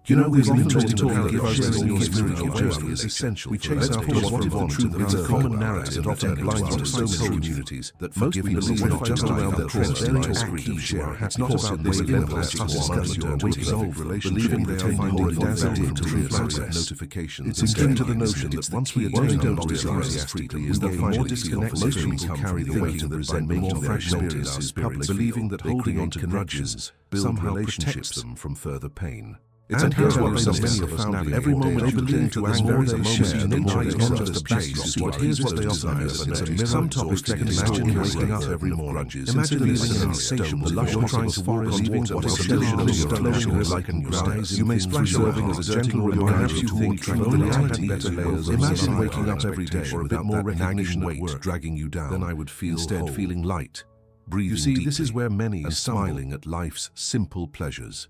You know, we've often talked about how sharing your spiritual journey is essential. We chase after what we want, and it's a common narrative that often blinds so many communities that most people are not just around the trend or greed of sharing. It's not about this limitless discuss your resolve believing they are finding dazzling to progress notifications. It's instead to the notion that once we attain those enthusiastically is that more disconnected people carry the weight of resentment more fresh experiences public, believing that holding on to grudges somehow protects them from further pain. It's and here's what so many of us navigate every moment they believe to anger is a share, and more is not just a chase. Here's what they often have as a mirror. Some topics that can imagine waking up every morning. Imagine living in an insatiable, the lush trying to walk on water while shelling of flowing like and rise. You may splash serving as a gentle reminder you think tranquility better layers. Imagine waking up every day for a bit more recognition at work dragging you down. Then I would feel instead feeling light. You see, this is where many are smiling at life's simple pleasures.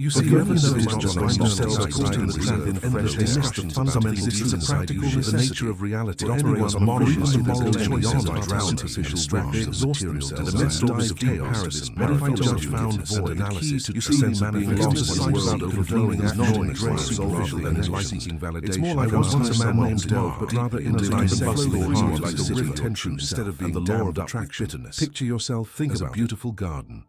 You see, you ever noticed just find yourself caught in the trap in fresh discussions about existence, practical the nature of reality, operates on moral choices around artificial distractions, materials, and immense dose of chaos, modified judgment, void analysis. You see, manifesting one world overflowing as non-dreams, superficial and light-seeking validation. It's more like once a man named Mark, but rather in a line of bustling heart like the river tension instead of being the law of attraction. Picture yourself, think as a beautiful garden.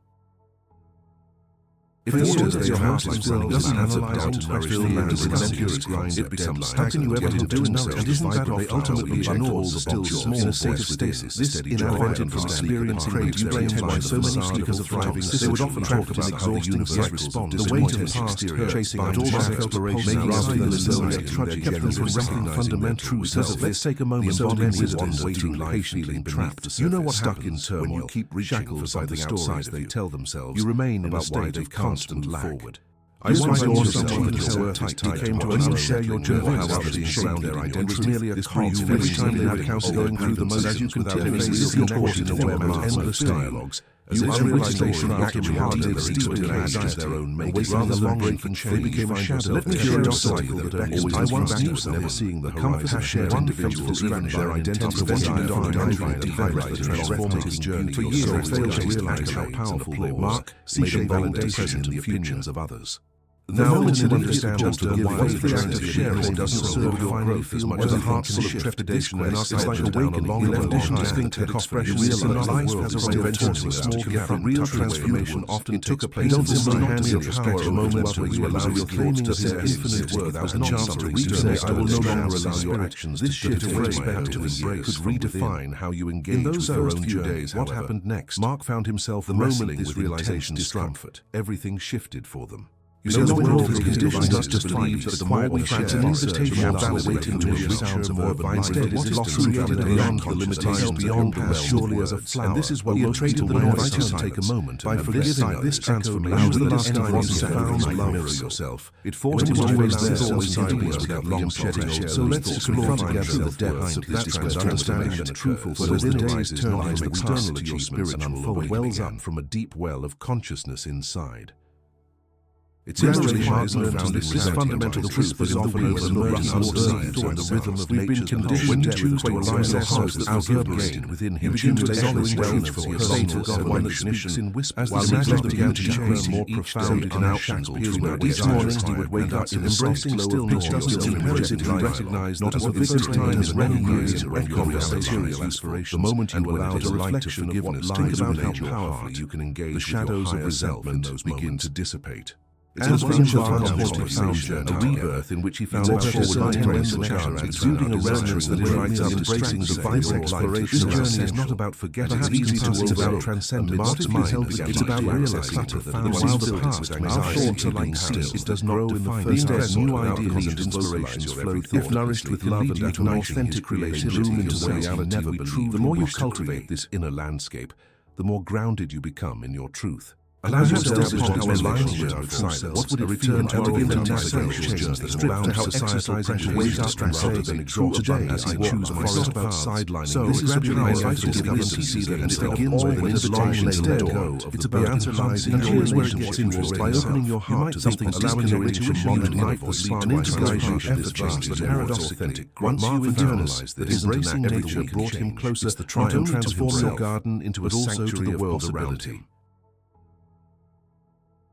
If the order that your house is growing doesn't have the power to nourish the land and it becomes stagnant. How can you ever do so? And isn't that they ultimately reject all the still small in a state of stasis? This invented from experience craved you blame by so many because of thriving. They would often talk about how the universe responds. The weight of the past chasing out all that exploration rather than the trudging kept them from recognizing fundamental truths. Let's take a moment to wisdom waiting patiently trapped. You know what stuck in turmoil, keep shackled by the stories they tell themselves. You remain in a state of constant forward. I once saw someone who came to us and share your journey how others shaped their identity. It was merely a constant every time they had counsel going through the motions as you continually see your in a web of endless dialogues. As if realization actually hard they steeped in their own making rather than breaking change. They became a shadow. Let me curiosity that I once knew some never seeing the comfort of shared individuals even their identity watching the transformative journey. For years they failed to realize how powerful they were. Seeking validation in the opinions of others. Now that you understand as to why the act of sharing doesn't serve your growth as much as a heart full of trepidation and it's like awakening. You left distinct expression. You realize life has a way of turning a small gap. Real transformation often took a place. Don't simply hand your power a moment where you allow your claiming of their infinite worth as a chance to return. I will no longer allow your actions. This shift of respect to embrace could redefine how you engage with your own journey. What happened next? Mark found himself wrestling with realization discomfort. Everything shifted for them. You see, the world has conditioned us to believe that the more we share, an invitation of validating to a richer, more instead is lost reality beyond the limitations beyond the realm, surely as a flower. And this is what we traded the invite to take a moment by forgiving this transformation. The last time you found mirror yourself. It forced him to raise their thoughts sideways without long shedding. So let's explore together the depths of this understanding that truthful for within the days turn from external achievements and unfold wells up from a deep well of consciousness inside. It's interesting how this fundamental truth is often overlooked and the rhythm of we've been conditioned to choose to align our hearts with our brain within him. You begin to acknowledge wellness for your status and one that speaks in whispers. As the intellect began to change more profound unshackled through each morning he would wake up in embracing stillness doesn't imperative to recognize not as a first time as many years of material aspiration. The moment you allow the light of forgiveness, think about how powerfully you can engage the shadows of resentment begin to dissipate. It's as much a profound journey, a rebirth in which he found out forward mental charge, exuding a resonance that invites us embracing the vital exploration. This journey is not about forgetting, it's easy to it's about transcending. Mark's mind, it's about realizing that while the past our thoughts are like still, it does not define us. Instead, new ideas and inspirations flow through. If nourished with love and an authentic creativity, bloom into the reality we believe. The more you cultivate this inner landscape, the more grounded you become in your truth. Allow yourself to align with silence. What would it feel to begin to navigate change that stripped to how exercise and wake up and rather than exalt today as I choose my paths. So this is gradually my life to discover and see that it begins with an invitation instead. It's about the answer lies in here's where it gets interesting. By opening your heart to something allowing your intuition to light the spark, an integration effort change that paradox authentic. Once you internalize that embracing nature brought him closer not only to transform your garden into a sanctuary of possibility.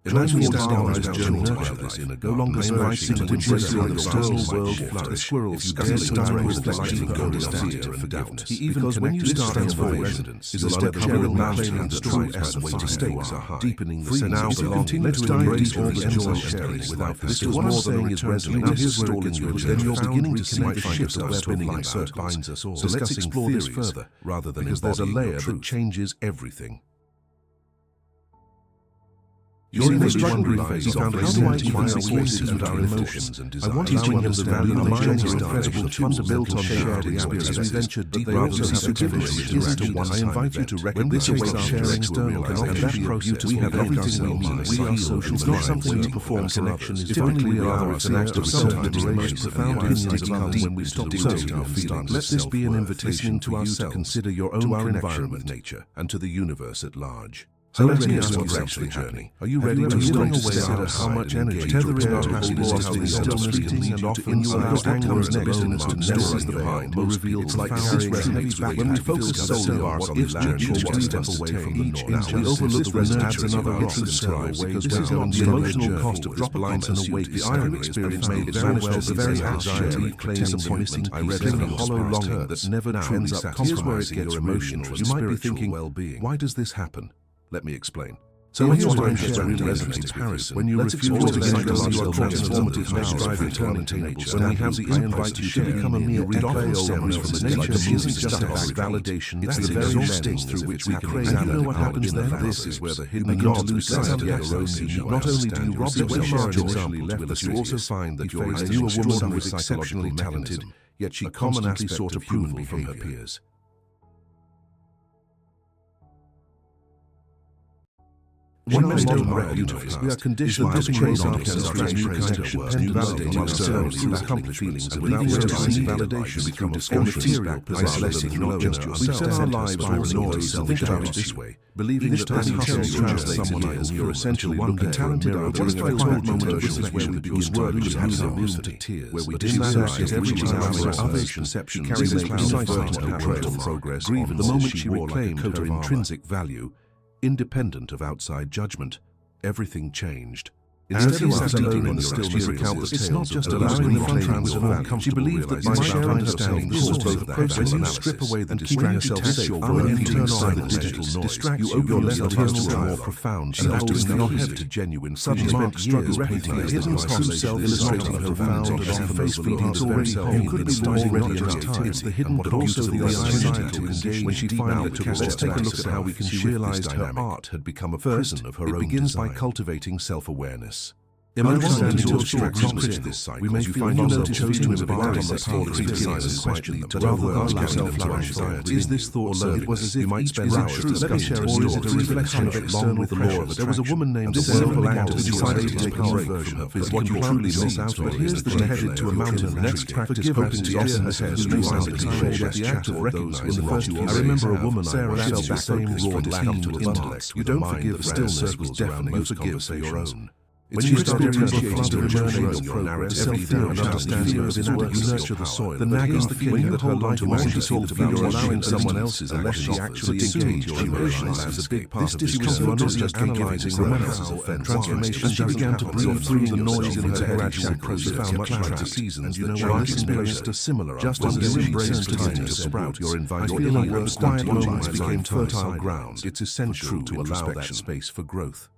Imagine your stylized journey together this inner no longer inviting to embrace your external world flourish. Squirrels scatter diary reflecting understanding and forgiveness. Because when you start transformation, is instead of sharing mountain and strife as weighty stakes are high, deepening the sense of belonging. Let's dive into all the enjoy sharing without this. What I'm saying is resonant. Here's where it gets good. Then you're beginning to connect the ships of spinning in circles binds us all. So let's explore this further, rather than because there's a layer that changes everything. You're in the struggling phase of understanding our voices and our emotions and desires. I want you to understand that our minds are incredible tools built on shared experience. As we venture deep rather than superficially into one, I invite you to recognize that sharing external and that process we have everything we need. We are social. It's not something to perform connection. If only we are an act of self-liberation. Profound opinions come when we stop dictating our feelings. Let this be an invitation to you to consider your own connection with nature and to the universe at large. So let me ask yourself the journey. Are you ready to stop to consider how much energy tethering our happiness to the stillness and offering you anger and negativeness to stories the mind will reveal profound resonates with when we focus solely on what is journey to step away from the norm. We overlook the resonance another hidden struggle because this is not the emotional cost of dropping lines and awake. The iron experience made very well the very anxiety, claims and disappointment. I read in a hollow longing that never ends up compromising your emotions. You might be thinking, why does this happen? Let me explain. So here's why sharing resonates comparison. When you refuse to let go of your transformative next drive returning to nature, when we have the impulse to become a mere echo stems from the nature isn't just about validation, it's the very lens through which we can examine what happens there. This is where the hidden gods lose sight of your own unique. Not only do you rob yourself of example with us, you also find that you faced a woman who was exceptionally talented, yet she constantly sought approval from her peers. One mistake read beautifully. We are conditioned to chase after new connections, new validating ourselves through accomplished feelings, and without receiving validation become material, isolating not just yourself. We set our lives for noise. Think about it this way: believing that this hustle translates someone else, you're essentially looking talented or during a quiet moment of reflection that begins to lose a room to tears. Where we dissociate everything our others' conception carries a cloud of progress. The moment she reclaimed her intrinsic value, independent of outside judgment, everything changed. Instead of alone in the stillness recount the tales, it's not just allowing them to transform. She believed that by sharing understanding caused both the process and strip away the distractions when you turn on the digital noise. You open yourself to a more profound and often not head to genuine. Suddenly spent years recognizing hidden cost, illustrating her profound and often face-feeding already whole. Could be already enough. It's the hidden but also the uncertainty to engage. When she finally took a step, let's take a look at how we can realize her art had become a prison of her own. It begins by cultivating self-awareness. Understanding to abstract this cycle, we may find ourselves choosing to embark on the path of criticizing quietly, but rather than ask ourselves our anxiety. Is this thought learned? It was as if you might spend hours discussing, or is it a reflection of external pressures? There was a woman named simple act who decided to take a break from her physical. What you truly miss out on is that she headed to a mountain next practice hoping to offer her head who sound cliche, but the act of recognizing what you are. I remember a woman Sarah felt the same raw lack to intellect. You don't forgive the stillness was deafening. You forgive for your own. When you start appreciating the journey of progress, self-fear and understanding of inadequacy, you nurture the soil. The nagging feeling that her life wasn't all about allowing someone else's unless she actually engaged your emotions is a big part of this. She was not just analyzing romances and transformation. She began to breathe through the noise in her gradual process, much like the seasons that she experienced a similar. Just as you embrace time to sprout, your inner world's quiet moments became fertile ground. It's essential to allow that space for growth.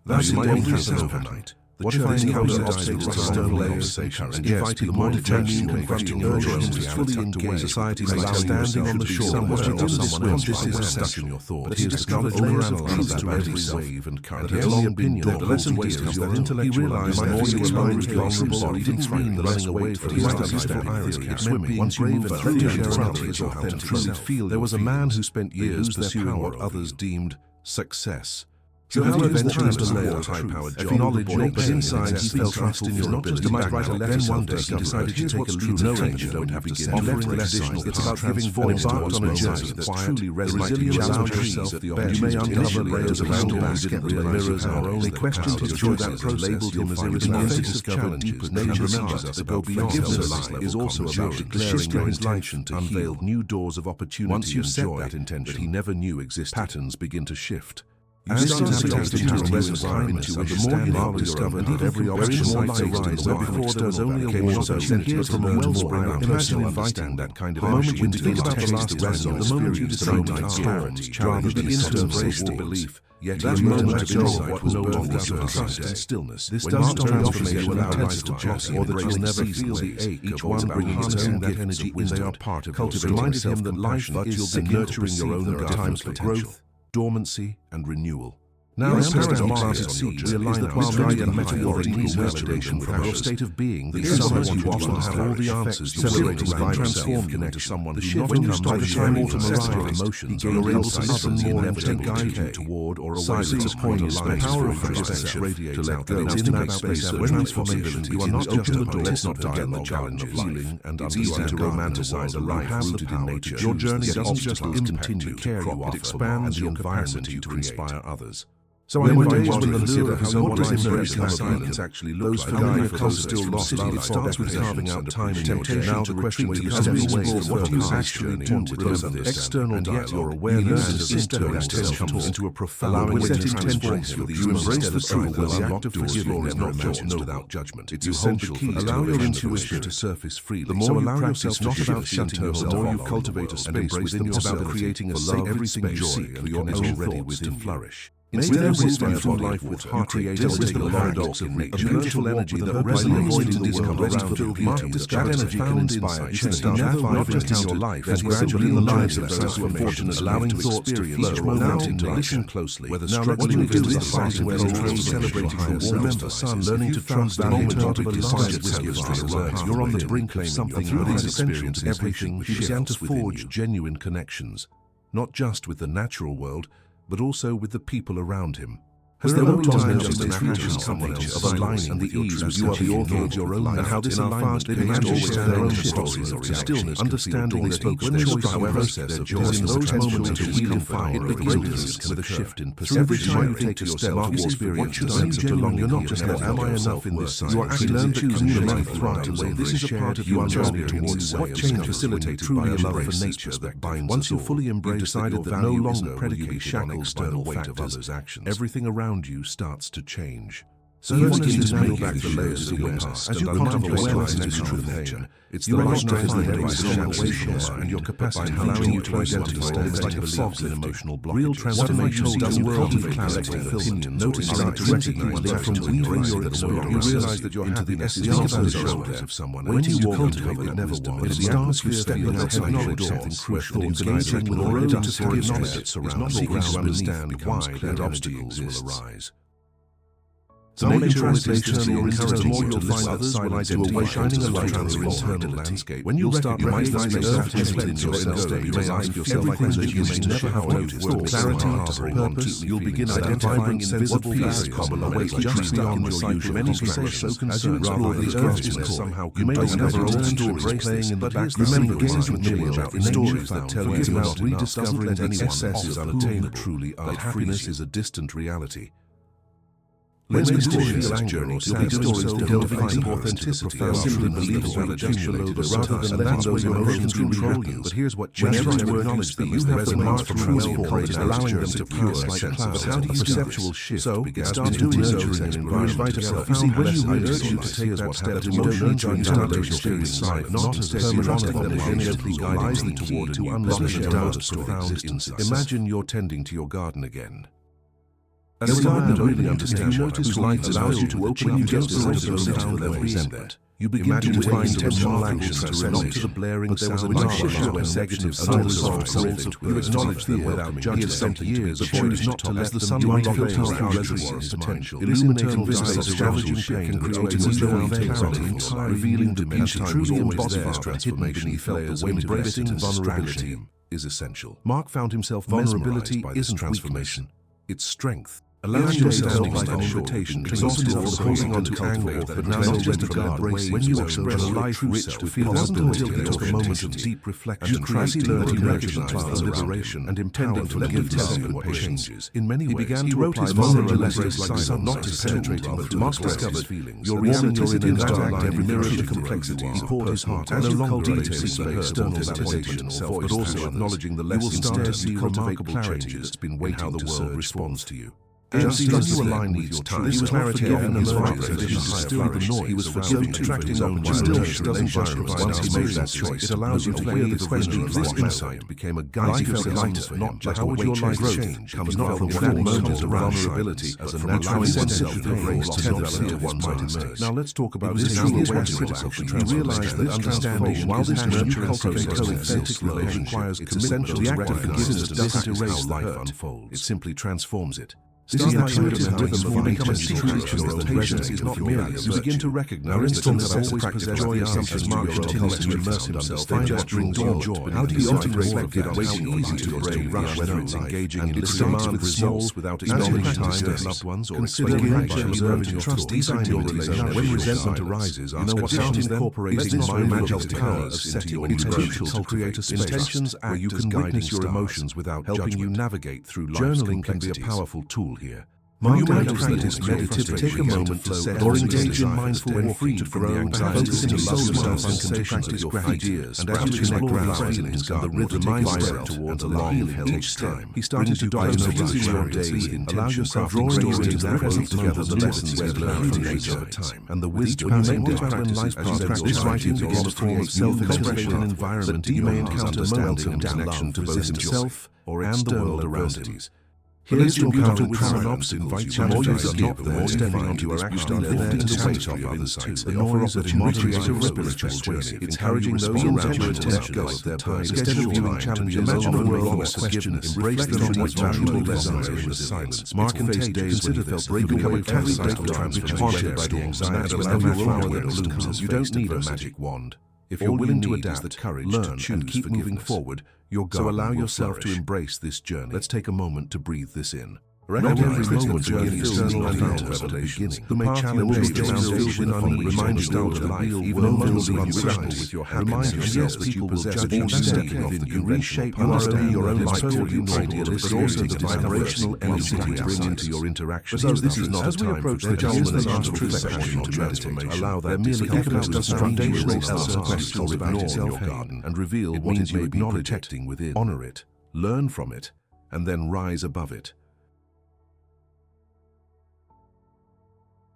That's why it happen overnight. What if I encounter obstacles to external conversation and invite the more detached and confronting urges to fully engage society's like standing on the shore what you do someone this is stuck in your thoughts. But he has discovered layers of truth to every wave and current. His long opinion the lesson is your intellectual realized that more you exposed to vulnerable he didn't mean the running away from his understanding theory of swimming. Once you move through to share authentic your authentic self. There was a man who spent years pursuing what others deemed success. So how eventually to lay a high-powered job, but inside he felt trust in your ability to write a letter. Then one day he decided to take a lead no range you don't have to begin offering lessons. It's about giving voice embarked on a journey that truly resonates. Challenge yourself the bed. You may uncover layers around him you didn't realize mirrors are only questioned his choices, labeled him as irresponsive challenges. Nature reminds us that go beyond forgiveness is also about declaring your intention to unveil new doors of opportunity. Once you set that intention that he never knew existed, patterns begin to shift. As you start to taste into a reservoir of intuition, the more you marvel discover that every option more light arises where before there was only a wall zone, and here's from a wellspring of personal inviting that kind of moment when you think about the last lesson, the moment you decide to storms, rather than embrace the belief. Yet that moment of insight was no longer trust and stillness. This doesn't transformation without intensity, or that you'll never feel the ache, each one bringing its own that energy when they are part of your story. Reminded him that life is nurturing your own times for growth, dormancy, and renewal. Now, as Mars sees, realize that while many metaphoric validation from your state of being, that someone you often have all the answers, celebrating by transformed into someone who not only by the time autumn arrives, emotions are able to listen more and to guide you toward or away from the point of life. Power of perspective radiates out that in that space of transformation, you are not just the door, let's not forget the challenge of healing, and it's easy to romanticize a life rooted in nature. Your journey doesn't just continue to care you offer, it expands your capacity to inspire others. So I invite you to consider how what does embracing silence actually look like. Those familiar concepts still lost. It starts with carving out time in your day. Now the question becomes what do you actually do with this external and yet your awareness and internal comes into a profound way to transform you. You embrace the truth that the act of forgiving is not yours without judgment. It's essential for allow your intuition to surface freely. The more you practice, it's not about shutting yourself off. The more you cultivate a space within yourself, about creating a safe everything joy for your own thoughts to flourish. Instead of wisdom from life with heart create a paradox of nature, a beautiful energy that resonates in discomfort around you. That energy can inspire change, not just in your life, but gradually in the lives of those who are fortunate, allowing thoughts to flow. Now, listen closely. Whether struggling with the sight where celebrating the warmth of the sun, learning to trust the moment of a life, you're on the brink of something that is essential to everything. He began to forge genuine connections, not just with the natural world, but also with the people around him. Has there no time just an action someone else of aligning and the ease with you are the author of your own life, and how this alignment they began to share their own stories or stillness, understanding they spoke their choice in process of joy in those moments of healing fire, it begins with a shift in perception. Every time you take a step towards experience, you're not just like, am I enough in this science? You are actually learning to communicate thrive. This is a part of your journey towards what change facilitated by a love for nature that binds. Once you fully embrace, decided that no longer predicate shackled by the weight of others' actions. Everything around you starts to change. So you begin to peel back the layers of your past as you contemplate the truth of nature. It's the light that is the and your capacity allowing you to identify things like a fog and emotional blockage. Real transformation doesn't cultivate clarity of opinion. Notice how to recognize that from weaving your you realize that you're into the essence of the shoulders of someone. When you cultivate that never was, it's the atmosphere stepping outside your door where thoughts engaging with already to forgive that surrounds seeking to understand why that obstacles will arise. The nature translations will encourage more you'll find others will identify shining a light on your internal landscape. When you recognize the earth reflects yourself, you may ask yourself everything that you may never have noticed. Clarity, purpose, you'll begin identifying invisible fears away just beyond your usual many distractions. As you explore the earth somehow you may discover old stories playing in the background. Remember, begins with joy about the stories that tell you about rediscovering that excess is unattainable, truly that happiness is a distant reality. Let's continue this journey. You'll be stories delving authenticity and simply believing validation rather than letting those emotions control you. But here's what changes. To acknowledge that you have the mark from well-called, allowing them to pass like clouds. But how do you perceptual shift? So it starts to nurturing an environment. You see, when you urge you to take that step, you don't need to establish your life, not as permanent evolution guides you toward to unlock a profound insight. Imagine you're tending to your garden again. As a gardener really understands whose light allows you to open up just the resemblant. You begin to define intentional actions to resonate to the blaring sound of negative sounds. You acknowledge them without judgment. Spent years of choose not to let the sunlight filter out your potential, illuminating vistas of ravaging pain and creating a veil revealing dimension truly embodied hidden beneath layers of embracing vulnerability is essential. Mark found himself vulnerability isn't transformation. It's strength. Allowing yourself to like an invitation, exhausted of holding on to anger, but now not just a guard waves when you express a life rich to feel possibility. It took a moment of deep reflection, creating that he recognized the liberation and impending to give time what changes. In many ways, he wrote his vulnerable letters like sun, not as penetrating, but to discovered feelings. Your authenticity in that act every mirror the complexity. He poured his heart as no longer details of external validation or self, but also acknowledging the less instead see remarkable changes that's been waiting how the world responds to you. Just as you align with your time, he was clarity of his vibrations, still the noise. He was forgiving, attracting his own generation. Once he made that choice, it allows you to hear the question. This insight became a guide. Life felt lighter, not just how would your life change comes not from what moments of vulnerability, as a natural sensitive grace to one's own. Now let's talk about this. Now the way to realize that understanding, while this nurturing process of authentic love requires commitment, the act of forgiveness doesn't erase life unfolds. It simply transforms it. This is the intuitive rhythm of become a creature that patience is not merely. You begin to recognize that always practice joy assumptions Mark continues to immerse himself, fostering joy. How do you ultimately reflect that waiting easy to brain rush, whether it's engaging in demand results without acknowledging time with loved ones, or considering observing trust inside your relationship. When resentment arises, ask additions incorporating mindful powers into your intentions to create a space. Intentions where you can witness your emotions without helping you navigate through life's complexities. Journaling can be a powerful tool here. You may practice meditation, take a moment to set or engage in mindful when freed from the anxiety, focus on sensations of your ideas, and as you connect with feelings and the rhythm mindset towards a long, healthy time. He started to diagnose your days, allow yourself drawing into that present together the lessons we've learned from nature time, and the wisdom you may practice life practice. This writing begins a form of self-expression and environment that you may encounter momentum connection to both himself and the world around him. Here's your encounter with some obstacles. The more you forgive, the more stepping onto your action, lifting the weight off others' sides. The noise that enriches a spiritual journey, encouraging those around you to let go of their past. Instead of viewing challenges, imagine a world of forgiveness. Embrace them on what valuable lessons in the silence. Mark and take days when you felt breaking away from the cycle transformation by the anxiety and every flower that blooms. You don't need a magic wand. If you're willing to adapt, learn, and keep moving forward, your garden will allow yourself to embrace this journey. Let's take a moment to breathe this in. Not every moment journey is external and revelation. Who may challenge your foundation and remind you of life, even though moments of uncertainty with your happiness. Remind yourself that you possess all stepping within you. Reshape not only your own life or your idealistic, but also the vibrational energy you bring into your interactions. This is not a time for judgment and reflection or transformation. Allow that merely echoes the foundational questions about your garden and reveal what it may be protecting within. Honor it, learn from it, and then rise above it.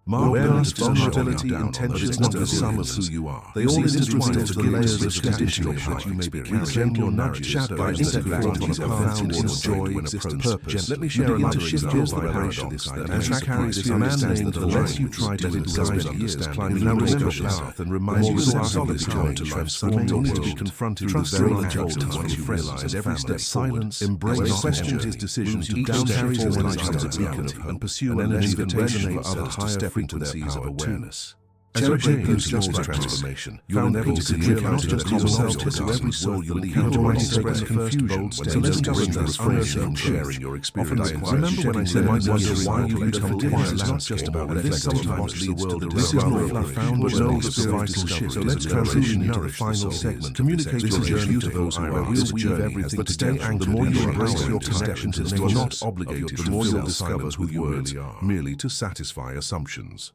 Awareness, vulnerability, intention is not the sum of who you are. They all intertwine into the layers of conditional that you may present your narrative shadow by integrating a profound inner joy, purpose. Let me share a light shift the paradox that as carries this understanding that the less you try to disguise years, climb the narrow path and reminds you of solid joy to transform only to be confronted with very injustice once you realize every step silence, embrace, question his decisions to down carries his life as a beacon and pursue an invitation for other higher frequencies of awareness. As your is just transformation, your inevitable realize that yourself to every soul you lead. How do I express confusion? So let's discover this phrase and sharing your experience. Remember when I said I wonder why you become different? It's not just about this sometimes leads to the this is more profound but no vital shift. So let's transition into the final segment. Communicate your journey to those who are weave everything but stay anchored. The more you embrace your connection to nature, you're not obligated to more you'll discover who you really are, merely to satisfy assumptions.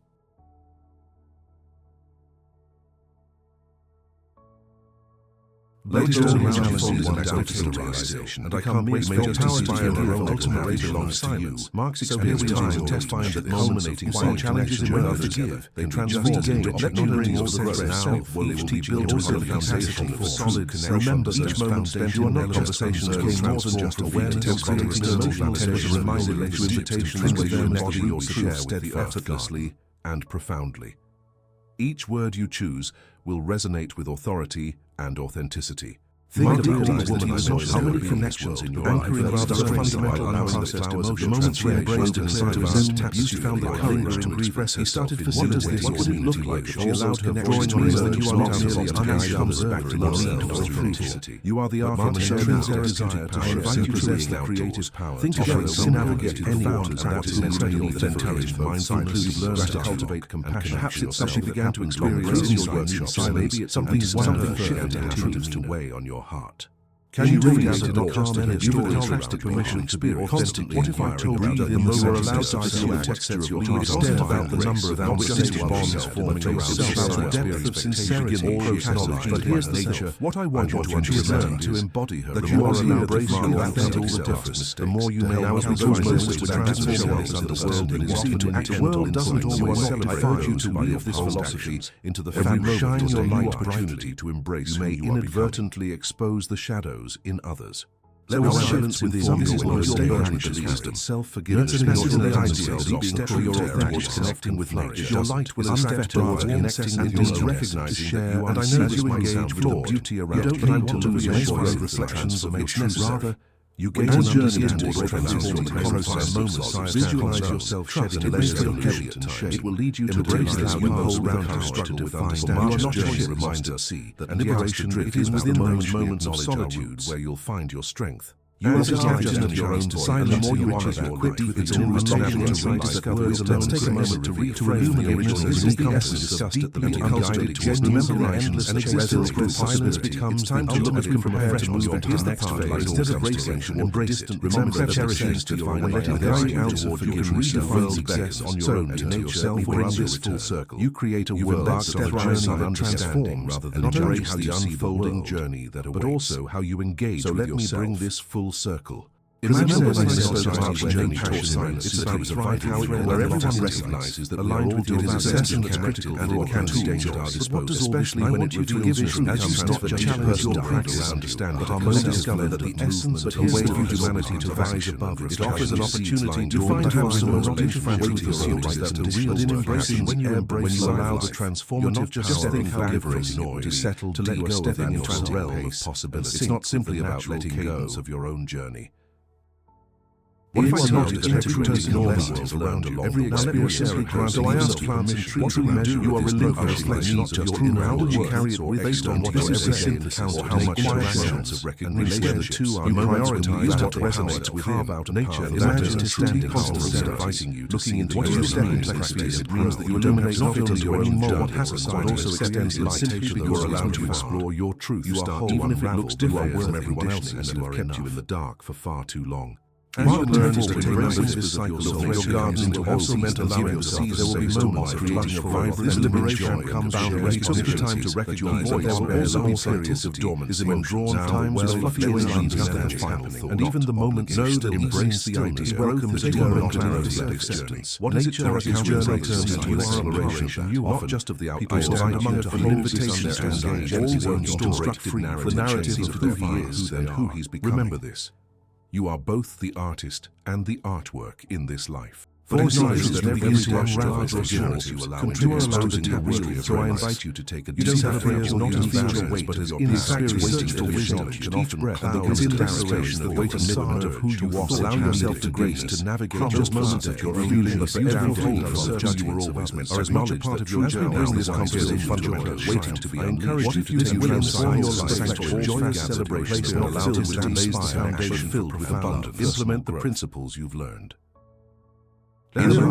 Ladies and gentlemen, authorization, and I can't wait to inspire their own ultimate belongs to you. Mark's experience time to find that culminating while challenges in whether to give, they transform into not only all the road now, will teach you also the foundation for solid connection. Remember each moment spent you are not conversations became more than just awareness, creating emotional attention, reminder to invitations where you embody your truth steady, effortlessly, and profoundly. Each word you choose will resonate with authority and authenticity. Think about these women how many connections in your life rather fundamental allowance that flowers of the moment she embraced inside of us, you found the courage to express herself. What would it look like if she allowed her voice to reason that you are not merely unanswered back to the lead of authenticity? You are the architect of intrinsic desire to invite you to possess the creative power. Think together to navigate any waters that is incredible that encouraged mindfulness. You've learned to cultivate compassion. Perhaps it's something you began to experience in your workshops. Maybe it's something shifted continues to weigh on your heart. Can you read out the calm energy or contrasted permission to be constantly? What if I told you that the moment you are allowed to see the texture of your heart instead about the number of unwitnessed bonds forming around the depth of sincerity all knowledge? But here's the nature. What I want you to understand to embody her. That you are allowed to find your authentic self. The more you may now those moments to transform under the world that is seen to act. The world doesn't always celebrate. I urge you to live this philosophy into the fabric. Shine your light opportunity to embrace. You may inadvertently expose the shadows in others. Let our silence within you is not your wisdom. Self-forgiveness is an ideal deep step for your authentic connecting with nature. Your light will unfettered towards connecting and is recognizing that you are. And I know that you engage with the beauty around you. You don't need to lose your reflections of your rather. You gain an understanding of the transformative process moments. Visualize yourself shedding layers of heavy and shame. It will lead you to embrace this when those around you struggle with understanding. Your journey reminds us that liberation it is within those moments of solitude where you'll find your strength. You are the artist of your own story, and the more you honor that, equipped with its own retention to rediscover words alone. Take a moment to reframe the original. This is the essence discussed at the meeting. Unguided towards remember endless existence through silence becomes time to look at compare to move on to the next phase. Instead of racing, embrace it. Remember that cherishing to your way, letting guide you toward forgiveness. The world exists on your own. To nature bring this full circle. You create a world on a journey of understanding rather than embrace the unfolding journey that awaits, but also how you engage with yourself. So let me bring this full circle. Imagine when I spoke about the journey toward silence. It's about vitality where everyone recognizes that aligned with your assessment that's critical and it can be dangerous at our disposal, especially when it reveals truth as you stop to challenge your practice understanding. But our moment discover that the essence of the way of humanity to rise above it offers an opportunity to find how some related fragility is that the real in embracing when you allow the transformative power of forgiving to settle to let go of that into a realm of possibility. It's not simply about letting go of your own journey. What if I noticed that every personal lessons around you, every experience is granted? So I asked plants and trees, what will you do? You are relinquishing not just your inner. How will you carry it based on what is synthesis or how much actions of recognition? Where the two are, you prioritize what resonates with carve out nature. Imagine standing constantly inviting you, looking into your complexities. It means that you illuminate not only your own more what has a but also extends light to you are allowed to explore your truth. You are whole, even if it looks different from everyone else's, and you are kept you in the dark for far too long. As you learn to embrace this cycle of your garden into also meant allowing yourself there will be moments creating a vibrant liberation comes when you took the time to recognize your voice. There will also be periods of dormancy when drawn times of fluctuations and final thought. And even the moments know that embrace the idea welcomes a moment of acceptance. What nature accounts turns into exploration. You offer just of the outpost among a full invitation to engage all own constructed narrative, the narrative of who he is and who he's becoming. Remember this. You are both the artist and the artwork in this life. But acknowledge that every to unravel those journeys you allow into exposing your tapestry. So I invite you to take a deep breath not as your weight, but as in fact waiting for wisdom and often breath and the consideration of waiting facade of who you are. Allow yourself to grace to navigate those moments that you're feeling but every fold of the judge you were always meant are as much a part of your journey as this conversation waiting to be encouraged. What if you take transform your life to join celebration and allow it to lays the foundation filled with abundance. Implement the principles you've learned. Allow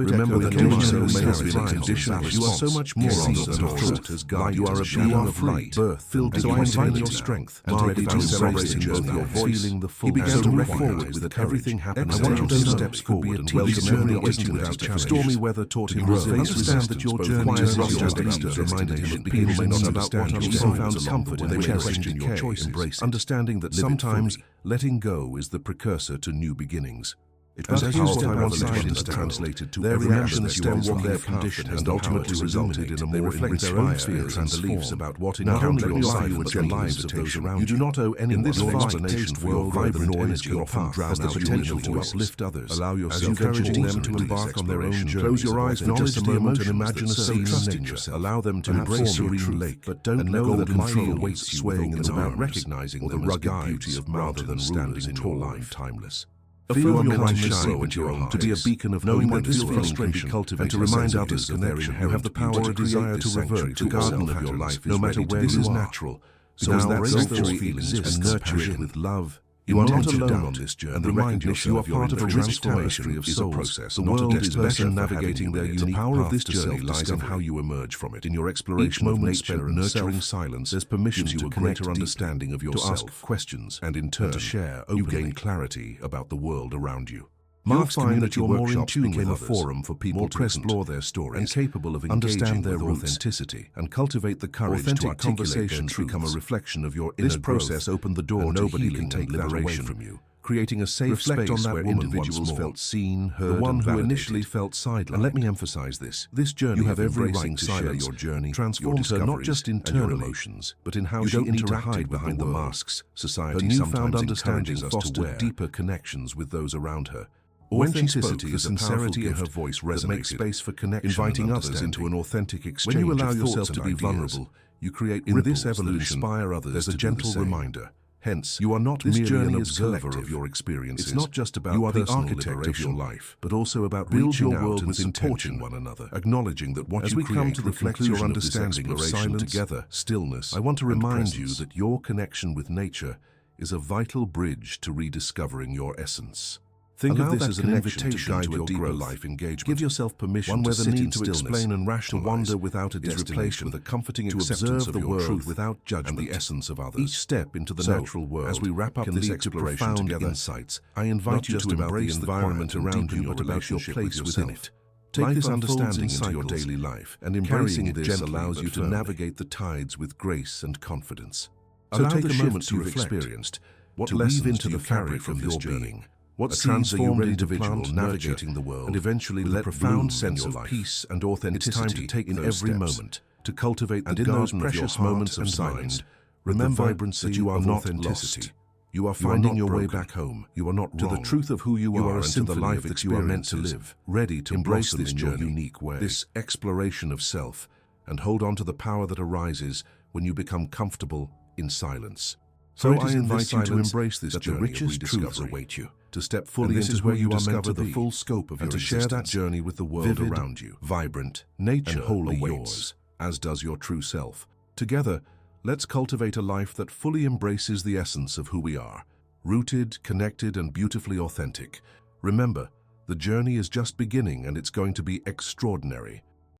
it. Remember that nature has been conditioned. You are so much more than a thought as God. You are a being of light, birth, filled with your strength, and ready to celebrate your voice. Feeling the full. He began to walk forward with everything happening. I want you to steps forward and welcome every isn't without challenge. Stormy weather taught him resilience. Understand that your journey is not just external. Reminded him of being not about what he found comfort in the cherished in your choice. Understanding that sometimes letting go is the precursor to new beginnings. It was what I once translated to their reactions stem from their condition and ultimately resulted in a more inspired fears and beliefs about what not only your life but the lives of those around you. You do not owe anyone an explanation for your vibrant energy often drowns out the potential to uplift others. Allow yourself encouraging them to embark on their own journey. Close your eyes for just a moment and imagine a scene in nature. Allow them to embrace your serene lake, but don't let the golden field swaying in about recognizing the rugged beauty of rather than standing tall and timeless. Feel your light shine into your own to be a beacon of knowing that this feeling can be cultivated and to remind others of their inherent. You have the power to desire to revert to the garden of your life, no matter where this is natural. So as that those feelings and nurture it with love. You are not alone on this journey, and remind yourself you are part of a rich tapestry of souls. The world is better navigating their unique power of this journey lies in how you emerge from it. In your exploration of nature and nurturing silence, there's permission to a greater understanding of yourself, to ask questions, and in turn to share openly. You gain clarity about the world around you. Mark's find that you're more in tune with others, a forum for people to explore their stories and capable of understand their authenticity and cultivate the courage to articulate conversations become a reflection of your inner growth. This process opened the door to nobody can take that away from you, creating a safe space on that where individuals felt seen, heard, the one who initially felt sidelined. And let me emphasize this journey you have every right to share your journey transforms her not just internally, emotions, but in how she interacted behind the masks society sometimes encourages us to wear, deeper connections with those around her. When she spoke, the sincerity in her voice resonated, space for connection, inviting others into an authentic exchange. When you allow yourself to be vulnerable, you create in this evolution inspire others. There's a gentle reminder. Hence, you are not merely an observer of your experiences. It's not just about you are the architect of your life, but also about reaching out and supporting one another, acknowledging that what you create reflects your understanding of silence together, stillness. I want to remind you that your connection with nature is a vital bridge to rediscovering your essence. Think of this as an invitation to a deeper life engagement. Give yourself permission to sit in stillness, to explain and rationalize, to wander without a destination, with a comforting acceptance of the world without judgment, and the essence of others. Each step into the natural world. As we wrap up this exploration together, insights, I invite you to embrace the environment around you, but about your place within it. Take this understanding into your daily life, and embracing this allows you to navigate the tides with grace and confidence. So take a moment to reflect. What lessons into the fabric of your being? What transformed individual navigating the world and eventually let profound sense of peace and authenticity. It's time to take in every moment to cultivate the garden of precious moments of silence. Remember the vibrancy that you are not authenticity. You are finding your way back home. You are not wrong. To the truth of who you are and to the life that you are meant to live. Ready to embrace this journey in your unique way. This exploration of self, and hold on to the power that arises when you become comfortable in silence. So I invite you to embrace this journey. The richest truths await you. To step fully into where you are meant to be, the full scope of your existence, and to share that journey with the world around you. Vibrant, nature and wholly yours, as does your true self. Together, let's cultivate a life that fully embraces the essence of who we are, rooted, connected, and beautifully authentic. Remember, the journey is just beginning, and it's going to be extraordinary.